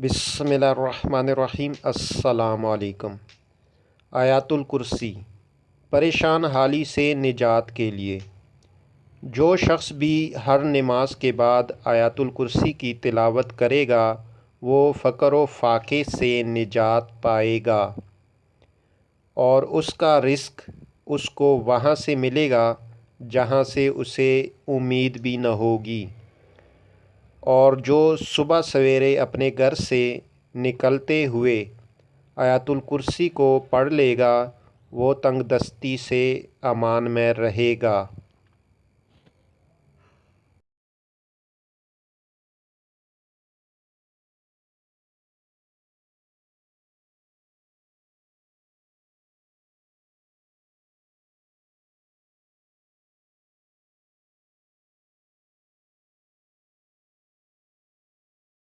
بسم اللہ الرحمن الرحیم۔ السلام علیکم۔ آیات الکرسی پریشان حالی سے نجات کے لیے۔ جو شخص بھی ہر نماز کے بعد آیات الکرسی کی تلاوت کرے گا وہ فقر و فاقے سے نجات پائے گا اور اس کا رزق اس کو وہاں سے ملے گا جہاں سے اسے امید بھی نہ ہوگی۔ اور جو صبح سویرے اپنے گھر سے نکلتے ہوئے آیات الکرسی کو پڑھ لے گا وہ تنگ دستی سے امان میں رہے گا۔